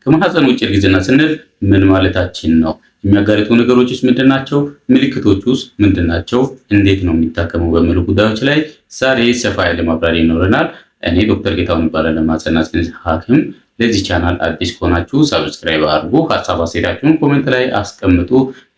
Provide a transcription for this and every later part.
ከማህፀን ውጭ እርግዝና ስንል ምን ማለታችን ነው? የሚያጋልጡ ነገሮችስ ምንድናቸው? ምልክቶቹስ ምንድናቸው? እንዴት ነው የሚታከመው? በሚሉ ጉዳዮች ላይ ዛሬ ሰፋ ያለ ማብራሪያ ይኖረናል። እኔ ዶክተር ጌታሁን እባላለሁ፣ ማህፀንና ጽንስ ሐኪም። ለዚህ ቻናል አዲስ ከሆናችሁ ሰብስክራይብ አድርጉ፣ ሀሳብ አስተያየታችሁን ኮሜንት ላይ አስቀምጡ፣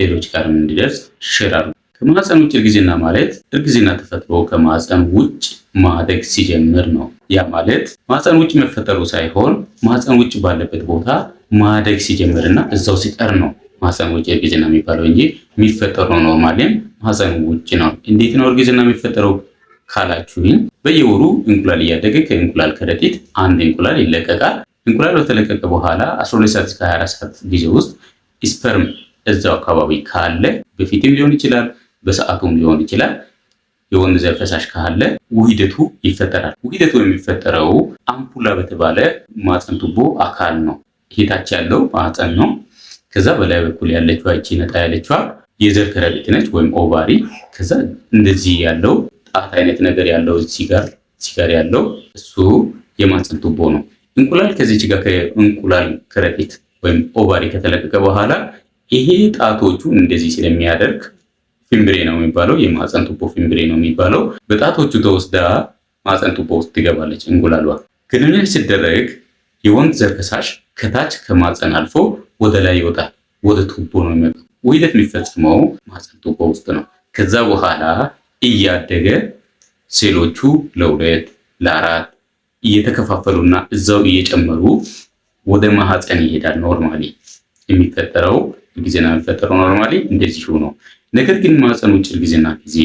ሌሎች ጋርም እንዲደርስ ሼር አድርጉ። ከማህፀን ውጭ እርግዝና ማለት እርግዝና ተፈጥሮ ከማህፀን ውጭ ማደግ ሲጀምር ነው። ያ ማለት ማህፀን ውጭ መፈጠሩ ሳይሆን ማህፀን ውጭ ባለበት ቦታ ማደግ ሲጀምርና እዛው ሲቀር ነው ማህፀን ውጭ እርግዝና የሚባለው እንጂ የሚፈጠረው ኖርማሊም ማህፀን ውጭ ነው። እንዴት ነው እርግዝና የሚፈጠረው ካላችሁኝ፣ በየወሩ እንቁላል እያደገ ከእንቁላል ከረጢት አንድ እንቁላል ይለቀቃል። እንቁላል በተለቀቀ በኋላ 12 ሰዓት እስከ 24 ሰዓት ጊዜ ውስጥ ስፐርም እዛው አካባቢ ካለ በፊትም ሊሆን ይችላል፣ በሰዓቱም ሊሆን ይችላል፣ የወንድ ዘር ፈሳሽ ካለ ውህደቱ ይፈጠራል። ውህደቱ የሚፈጠረው አምፑላ በተባለ ማህፀን ቱቦ አካል ነው። ሂታች ያለው ማህፀን ነው። ከዛ በላይ በኩል ያለችው እቺ ነጣ ያለችዋ የዘር ከረጢት ነች ወይም ኦቫሪ። ከዛ እንደዚህ ያለው ጣት አይነት ነገር ያለው እዚህ ጋር ያለው እሱ የማህፀን ቱቦ ነው። እንቁላል ከዚህች ጋር ከእንቁላል ከረጢት ወይም ኦቫሪ ከተለቀቀ በኋላ ይሄ ጣቶቹ እንደዚህ ስለሚያደርግ ፊምብሬ ነው የሚባለው፣ የማህፀን ቱቦ ፊምብሬ ነው የሚባለው። በጣቶቹ ተወስዳ ማህፀን ቱቦ ውስጥ ትገባለች። እንቁላሏ ግንኙነት ሲደረግ የወንድ ዘር ፈሳሽ ከታች ከማህፀን አልፎ ወደ ላይ ይወጣል፣ ወደ ቱቦ ነው የሚመጣው። ውህደት የሚፈጸመው ማህፀን ቱቦ ውስጥ ነው። ከዛ በኋላ እያደገ ሴሎቹ ለሁለት ለአራት እየተከፋፈሉና እዛው እየጨመሩ ወደ ማህፀን ይሄዳል። ኖርማሊ የሚፈጠረው እርግዝና የሚፈጠረው ኖርማሊ እንደዚሁ ነው። ነገር ግን ማህፀን ውጭ እርግዝና ጊዜ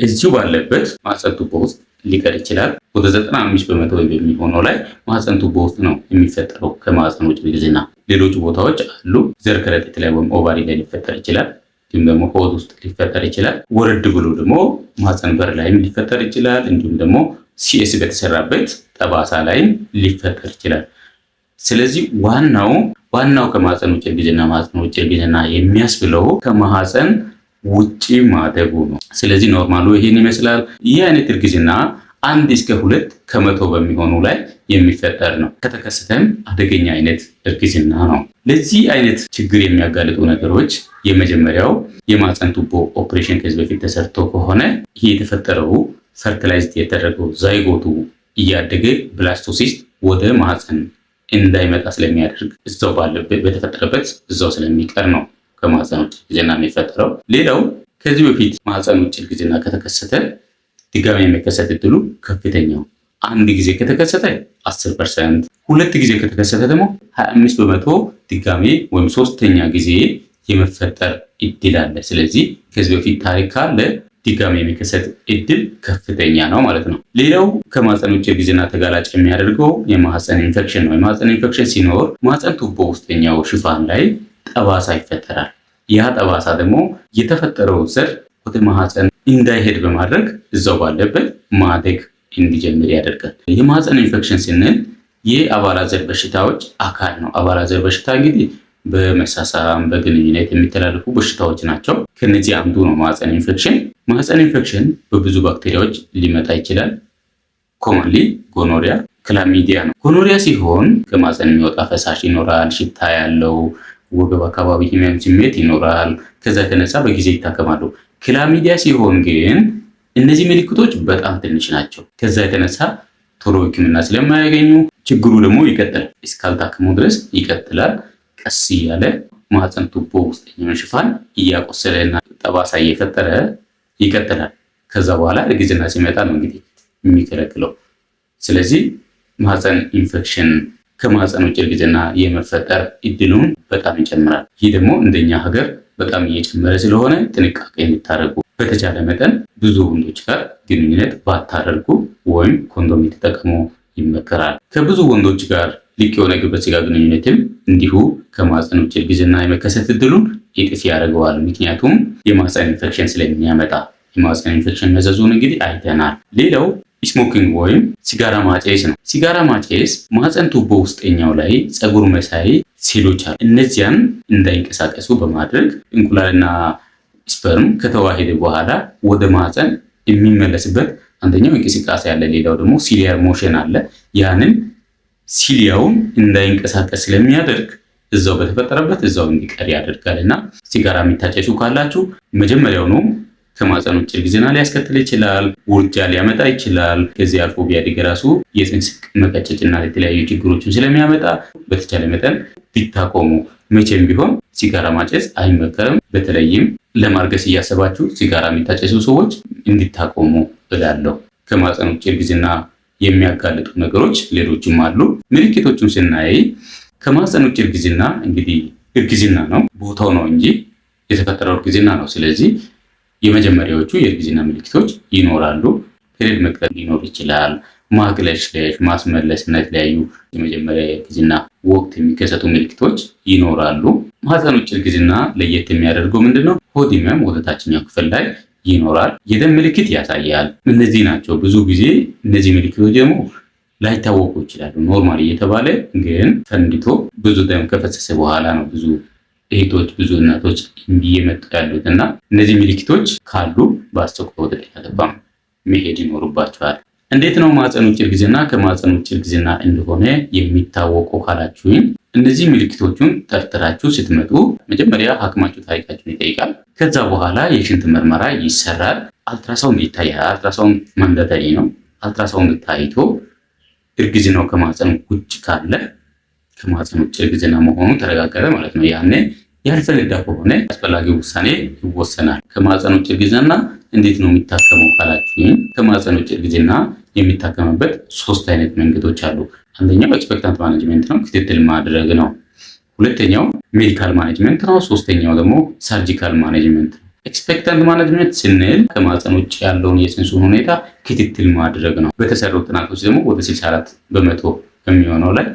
እዚሁ ባለበት ማህፀን ቱቦ ውስጥ ሊቀር ይችላል። ወደ 95% በሚሆነው ላይ ማህፀን ቱቦ ውስጥ ነው የሚፈጠረው ከማህፀን ውጭ እርግዝና። ሌሎች ቦታዎች አሉ። ዘር ከረጢት ላይ ወይም ኦቫሪ ላይ ሊፈጠር ይችላል። እንዲሁም ደግሞ ሆድ ውስጥ ሊፈጠር ይችላል። ወረድ ብሎ ደግሞ ማህፀን በር ላይም ሊፈጠር ይችላል። እንዲሁም ደግሞ ሲኤስ በተሰራበት ጠባሳ ላይም ሊፈጠር ይችላል። ስለዚህ ዋናው ከማህፀን ውጭ እርግዝና ማህፀን ውጭ እርግዝና የሚያስብለው ከማህፀን ውጪ ማደጉ ነው። ስለዚህ ኖርማሉ ይሄን ይመስላል። ይህ አይነት እርግዝና 1-2% በሚሆኑ ላይ የሚፈጠር ነው። ከተከሰተም አደገኛ አይነት እርግዝና ነው። ለዚህ አይነት ችግር የሚያጋልጡ ነገሮች የመጀመሪያው የማህፀን ቱቦ ኦፕሬሽን ከዚህ በፊት ተሰርቶ ከሆነ ይሄ የተፈጠረው ፈርቲላይዝድ የተደረገው ዛይጎቱ እያደገ ብላስቶሲስት ወደ ማህፀን እንዳይመጣ ስለሚያደርግ እዛው ባለበት በተፈጠረበት እዛው ስለሚቀር ነው ከማህፀን ውጭ እርግዝና የሚፈጠረው። ሌላው ከዚህ በፊት ማህፀን ውጭ እርግዝና ከተከሰተ ድጋሚ የመከሰት እድሉ ከፍተኛው። አንድ ጊዜ ከተከሰተ 10%፣ ሁለት ጊዜ ከተከሰተ ደግሞ 25% ድጋሚ ወይም ሶስተኛ ጊዜ የመፈጠር እድል አለ። ስለዚህ ከዚህ በፊት ታሪክ ካለ ድጋሚ የመከሰት እድል ከፍተኛ ነው ማለት ነው። ሌላው ከማህፀን ውጭ እርግዝና ተጋላጭ የሚያደርገው የማህፀን ኢንፌክሽን ነው። የማህፀን ኢንፌክሽን ሲኖር ማህፀን ቱቦ ውስጠኛው ሽፋን ላይ ጠባሳ ይፈጠራል። ያ ጠባሳ ደግሞ የተፈጠረው ዘር ወደ ማህፀን እንዳይሄድ በማድረግ እዛው ባለበት ማደግ እንዲጀምር ያደርጋል። የማህፀን ኢንፌክሽን ስንል የአባላት ዘር በሽታዎች አካል ነው። አባላት ዘር በሽታ እንግዲህ በመሳሳም በግንኙነት የሚተላለፉ በሽታዎች ናቸው። ከነዚህ አንዱ ነው ማህፀን ኢንፌክሽን። ማህፀን ኢንፌክሽን በብዙ ባክቴሪያዎች ሊመጣ ይችላል። ኮመንሊ ጎኖሪያ፣ ክላሚዲያ ነው። ጎኖሪያ ሲሆን ከማህፀን የሚወጣ ፈሳሽ ይኖራል፣ ሽታ ያለው ወገብ አካባቢ ህመም ስሜት ይኖራል። ከዛ የተነሳ በጊዜ ይታከማሉ። ክላሚዲያ ሲሆን ግን እነዚህ ምልክቶች በጣም ትንሽ ናቸው። ከዛ የተነሳ ቶሎ ሕክምና ስለማያገኙ ችግሩ ደግሞ ይቀጥላል። እስካልታከሙ ድረስ ይቀጥላል። ቀስ እያለ ማህፀን ቱቦ ውስጠኛውን ሽፋን እያቆሰለና ጠባሳ እየፈጠረ ይቀጥላል። ከዛ በኋላ እርግዝና ሲመጣ ነው እንግዲህ የሚከለክለው። ስለዚህ ማህፀን ኢንፌክሽን ከማህፀን ውጭ እርግዝና የመፈጠር እድሉን በጣም ይጨምራል። ይህ ደግሞ እንደኛ ሀገር በጣም እየጨመረ ስለሆነ ጥንቃቄ እንድታደርጉ፣ በተቻለ መጠን ብዙ ወንዶች ጋር ግንኙነት ባታደርጉ ወይም ኮንዶም ተጠቀሙ ይመከራል። ከብዙ ወንዶች ጋር ልቅ የሆነ ግብረ ስጋ ግንኙነትም እንዲሁ ከማህፀን ውጭ እርግዝና የመከሰት እድሉን እጥፍ ያደርገዋል። ምክንያቱም የማህፀን ኢንፌክሽን ስለሚያመጣ። የማህፀን ኢንፌክሽን መዘዙን እንግዲህ አይተናል። ሌላው ስሞኪንግ ወይም ሲጋራ ማጨስ ነው። ሲጋራ ማጨስ ማህፀን ቱቦ ውስጠኛው ላይ ፀጉር መሳይ ሴሎች አሉ። እነዚያን እንዳይንቀሳቀሱ በማድረግ እንቁላልና ስፐርም ከተዋሄደ በኋላ ወደ ማህፀን የሚመለስበት አንደኛው እንቅስቃሴ አለ። ሌላው ደግሞ ሲሊያር ሞሽን አለ። ያንን ሲሊያውን እንዳይንቀሳቀስ ስለሚያደርግ እዛው በተፈጠረበት እዛው እንዲቀር ያደርጋልና ሲጋራ የሚታጨሱ ካላችሁ መጀመሪያውኑ ከማህፀን ውጭ እርግዝና ሊያስከትል ይችላል፣ ውርጃ ሊያመጣ ይችላል። ከዚህ አልፎ ቢያድግ ራሱ የፅንስ መቀጨጭና የተለያዩ ችግሮችን ስለሚያመጣ በተቻለ መጠን ቢታቆሙ። መቼም ቢሆን ሲጋራ ማጨስ አይመከርም። በተለይም ለማርገዝ እያሰባችሁ ሲጋራ የሚታጨሱ ሰዎች እንዲታቆሙ እላለሁ። ከማህፀን ውጭ እርግዝና የሚያጋልጡ ነገሮች ሌሎችም አሉ። ምልክቶቹን ስናይ ከማህፀን ውጭ እርግዝና እንግዲህ እርግዝና ነው፣ ቦታው ነው እንጂ የተፈጠረው እርግዝና ነው። ስለዚህ የመጀመሪያዎቹ የእርግዝና ምልክቶች ይኖራሉ። ፔሪየድ መቅጠል ሊኖር ይችላል። ማቅለሽለሽ፣ ማስመለስ እና የተለያዩ የመጀመሪያ የእርግዝና ወቅት የሚከሰቱ ምልክቶች ይኖራሉ። ማህፀን ውጭ እርግዝና ለየት የሚያደርገው ምንድነው? ሆድ ህመም ወደ ታችኛው ክፍል ላይ ይኖራል። የደም ምልክት ያሳያል። እነዚህ ናቸው። ብዙ ጊዜ እነዚህ ምልክቶች ደግሞ ላይታወቁ ይችላሉ። ኖርማል እየተባለ ግን ፈንድቶ ብዙ ደም ከፈሰሰ በኋላ ነው ብዙ እህቶች ብዙ እናቶች እየመጡ ያሉት እና እነዚህ ምልክቶች ካሉ በአስቸኳይ ወደ ጤና ተቋም መሄድ ይኖርባቸዋል። እንዴት ነው ማህፀን ውጭ እርግዝና ከማህፀን ውጭ እርግዝና እንደሆነ የሚታወቀው ካላችሁኝ፣ እነዚህ ምልክቶቹን ጠርጥራችሁ ስትመጡ መጀመሪያ ሐኪማችሁ ታሪካችሁን ይጠይቃል። ከዛ በኋላ የሽንት ምርመራ ይሰራል። አልትራሳውንድ ይታያል። አልትራሳውንድ ማንዳቶሪ ነው። አልትራሳውንድ ታይቶ እርግዝናው ከማህፀን ውጭ ካለ ከማህፀን ውጭ እርግዝና መሆኑ ተረጋገጠ ማለት ነው። ያኔ ያልፈነዳ ከሆነ አስፈላጊ ውሳኔ ይወሰናል። ከማህፀን ውጭ እርግዝና እንዴት ነው የሚታከመው ካላችሁኝ፣ ከማህፀን ውጭ እርግዝና የሚታከምበት 3 አይነት መንገዶች አሉ። አንደኛው ኤክስፔክታንት ማኔጅመንት ነው፣ ክትትል ማድረግ ነው። ሁለተኛው ሜዲካል ማኔጅመንት ነው። ሶስተኛው ደግሞ ሰርጂካል ማኔጅመንት ነው። ኤክስፔክታንት ማኔጅመንት ስንል ከማህፀን ውጭ ያለውን የፅንሱን ሁኔታ ክትትል ማድረግ ነው። በተሰሩ ጥናቶች ደግሞ ወደ 64% በሚሆነው ላይ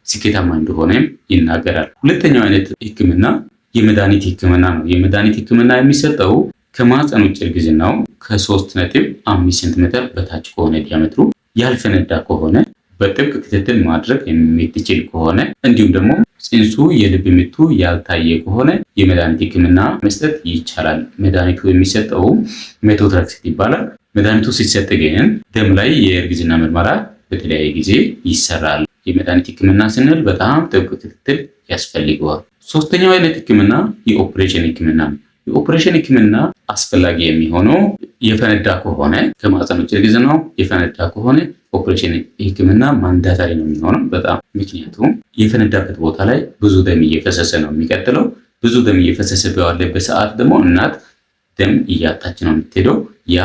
ስኬታማ እንደሆነም ይናገራል። ሁለተኛው አይነት ህክምና የመድኃኒት ህክምና ነው። የመድኃኒት ህክምና የሚሰጠው ከማህፀን ውጭ እርግዝናው ከ3.5 ሴንቲሜትር በታች ከሆነ ዲያሜትሩ ያልፈነዳ ከሆነ በጥብቅ ክትትል ማድረግ የምትችል ከሆነ እንዲሁም ደግሞ ፅንሱ የልብ ምቱ ያልታየ ከሆነ የመድኃኒት ህክምና መስጠት ይቻላል። መድኃኒቱ የሚሰጠው ሜቶትሬክሴት ይባላል። መድኃኒቱ ሲሰጥ ግን ደም ላይ የእርግዝና ምርመራ በተለያየ ጊዜ ይሰራል። የመድኃኒት ህክምና ስንል በጣም ጥብቅ ክትትል ያስፈልገዋል። ሶስተኛው አይነት ህክምና የኦፕሬሽን ህክምና ነው። የኦፕሬሽን ህክምና አስፈላጊ የሚሆነው የፈነዳ ከሆነ ከማህፀን ውጭ እርግዝናው የፈነዳ ከሆነ ኦፕሬሽን ህክምና ማንዳታሪ ነው የሚሆነው በጣም ምክንያቱም የፈነዳበት ቦታ ላይ ብዙ ደም እየፈሰሰ ነው የሚቀጥለው። ብዙ ደም እየፈሰሰ ባለበት ሰዓት ደግሞ እናት ደም እያጣች ነው የምትሄደው። ያ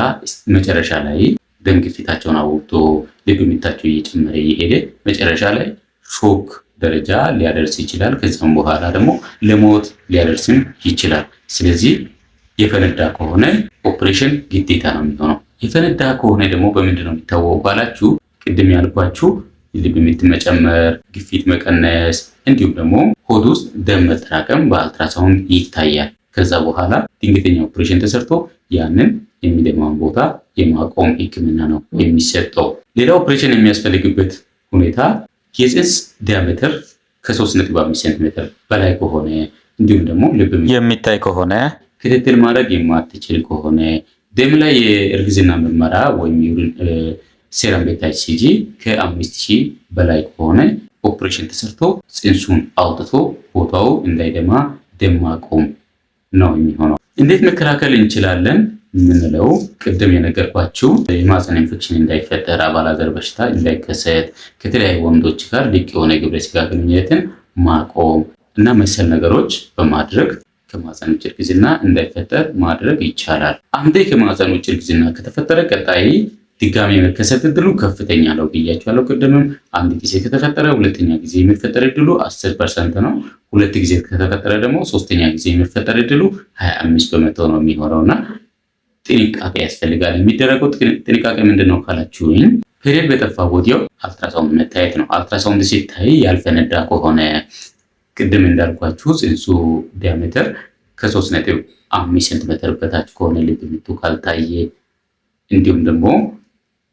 መጨረሻ ላይ ደም ግፊታቸውን አውጥቶ ልብ ምታቸው እየጨመረ እየሄደ መጨረሻ ላይ ሾክ ደረጃ ሊያደርስ ይችላል። ከዛም በኋላ ደግሞ ለሞት ሊያደርስም ይችላል። ስለዚህ የፈነዳ ከሆነ ኦፕሬሽን ግዴታ ነው የሚሆነው። የፈነዳ ከሆነ ደግሞ በምንድን ነው የሚታወቀው ካላችሁ፣ ቅድም ያልኳችሁ ልብ ምት መጨመር፣ ግፊት መቀነስ እንዲሁም ደግሞ ሆድ ውስጥ ደም መጠራቀም በአልትራሳውንድ ይታያል። ከዛ በኋላ ድንገተኛ ኦፕሬሽን ተሰርቶ ያንን የሚደማውን ቦታ የማቆም ህክምና ነው የሚሰጠው። ሌላ ኦፕሬሽን የሚያስፈልግበት ሁኔታ የፅንስ ዲያሜትር ከ3.5 ሴንቲሜትር በላይ ከሆነ እንዲሁም ደግሞ ልብ የሚታይ ከሆነ፣ ክትትል ማድረግ የማትችል ከሆነ፣ ደም ላይ የእርግዝና ምርመራ ወይም ሴረም ቤታ ኤችሲጂ ከ5000 በላይ ከሆነ ኦፕሬሽን ተሰርቶ ፅንሱን አውጥቶ ቦታው እንዳይደማ ደም ማቆም ነው የሚሆነው። እንዴት መከላከል እንችላለን የምንለው ቅድም የነገርኳችሁ የማህፀን ኢንፌክሽን እንዳይፈጠር፣ አባላዘር በሽታ እንዳይከሰት፣ ከተለያዩ ወንዶች ጋር ልቅ የሆነ ግብረ ስጋ ግንኙነትን ማቆም እና መሰል ነገሮች በማድረግ ከማህፀን ውጭ እርግዝና እንዳይፈጠር ማድረግ ይቻላል። አንዴ ከማህፀን ውጭ እርግዝና ከተፈጠረ ቀጣይ ድጋሚ የመከሰት እድሉ ከፍተኛ ነው ብያችኋለሁ። ቅድምም አንድ ጊዜ ከተፈጠረ ሁለተኛ ጊዜ የሚፈጠር እድሉ 10% ነው። ሁለት ጊዜ ከተፈጠረ ደግሞ ሶስተኛ ጊዜ የሚፈጠር እድሉ 25% ነው የሚሆነውና ጥንቃቄ ያስፈልጋል። የሚደረገው ጥንቃቄ ምንድነው ካላችሁኝ፣ ፔሪየድ በጠፋ ወዲያው አልትራሳውንድ መታየት ነው። አልትራሳውንድ ሲታይ ያልፈነዳ ከሆነ ቅድም እንዳልኳችሁ ፅንሱ ዲያሜትር ከ3.5 ሴንቲሜትር በታች ከሆነ ልብ ምቱ ካልታየ እንዲሁም ደግሞ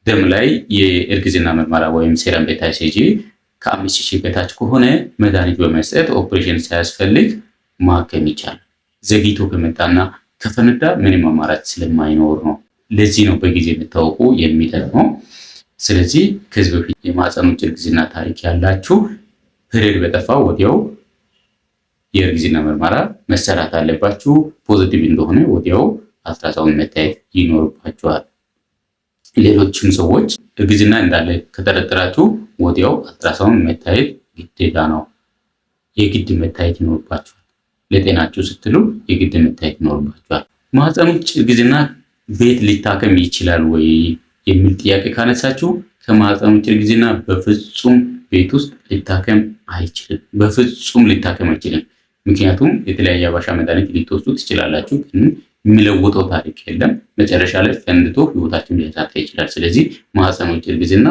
ደም ላይ የእርግዝና ምርመራ ወይም ሴረም ቤታ ኤችሲጂ ከ5000 በታች ከሆነ መድኃኒት በመስጠት ኦፕሬሽን ሳያስፈልግ ማከም ይቻላል። ዘግይቶ ከመጣና ከፈነዳ ምንም አማራጭ ስለማይኖር ነው። ለዚህ ነው በጊዜ መታወቁ የሚጠቅመው። ስለዚህ ከዚህ በፊት የማህፀን ውጭ እርግዝና ታሪክ ያላችሁ ፔሪየድ በጠፋ ወዲያው የእርግዝና ምርመራ መሰራት አለባችሁ። ፖዚቲቭ እንደሆነ ወዲያው አልትራሳውንድ መታየት ይኖርባችኋል። ሌሎችም ሰዎች እርግዝና እንዳለ ከጠረጠራችሁ ወዲያው አልትራሳውንድ መታየት ግዴታ ነው። የግድ መታየት ይኖርባችኋል። ለጤናችሁ ስትሉ የግድ መታየት ይኖርባችኋል። ማህፀን ውጭ እርግዝና ቤት ሊታከም ይችላል ወይ የሚል ጥያቄ ካነሳችሁ ከማህፀን ውጭ እርግዝና በፍጹም ቤት ውስጥ ሊታከም አይችልም። በፍጹም ሊታከም አይችልም። ምክንያቱም የተለያየ አባሻ መድኃኒት ልትወስዱ ትችላላችሁ፣ ግን የሚለውጠው ታሪክ የለም። መጨረሻ ላይ ፈንድቶ ህይወታችሁን ሊያሳጣ ይችላል። ስለዚህ ማህፀን ውጭ እርግዝና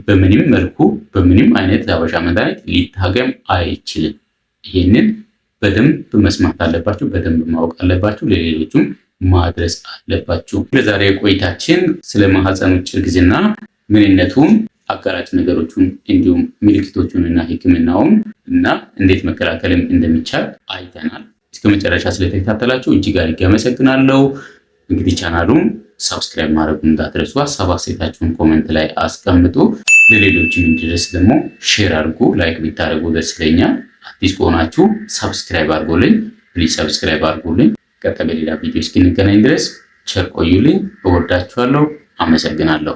በምንም መልኩ በምንም አይነት የአባሻ መድኃኒት ሊታከም አይችልም። ይህንን በደንብ መስማት አለባችሁ፣ በደንብ ማወቅ አለባችሁ፣ ለሌሎቹም ማድረስ አለባችሁ። ለዛሬ ቆይታችን ስለ ማህፀን ውጭ እርግዝና ምንነቱን፣ አጋላጭ ነገሮቹን እንዲሁም ምልክቶቹን እና ህክምናውን እና እንዴት መከላከልም እንደሚቻል አይተናል። እስከ መጨረሻ ስለተከታተላችሁ እጅግ አድርጌ አመሰግናለሁ። እንግዲህ ቻናሉን ሰብስክራይብ ማድረጉን እንዳትረሱ። ሀሳብ አስተያየታችሁን ኮሜንት ላይ አስቀምጡ። ለሌሎችም እንዲደርስ ደግሞ ሼር አድርጉ። ላይክ ቢታደርጉ ደስ ይለኛል። አዲስ ከሆናችሁ ሰብስክራይብ አድርጉልኝ፣ ፕሊዝ ሰብስክራይብ አድርጉልኝ። ቀጣይ በሌላ ቪዲዮ እስክንገናኝ ድረስ ቸር ቆዩልኝ። እወዳችኋለሁ። አመሰግናለሁ።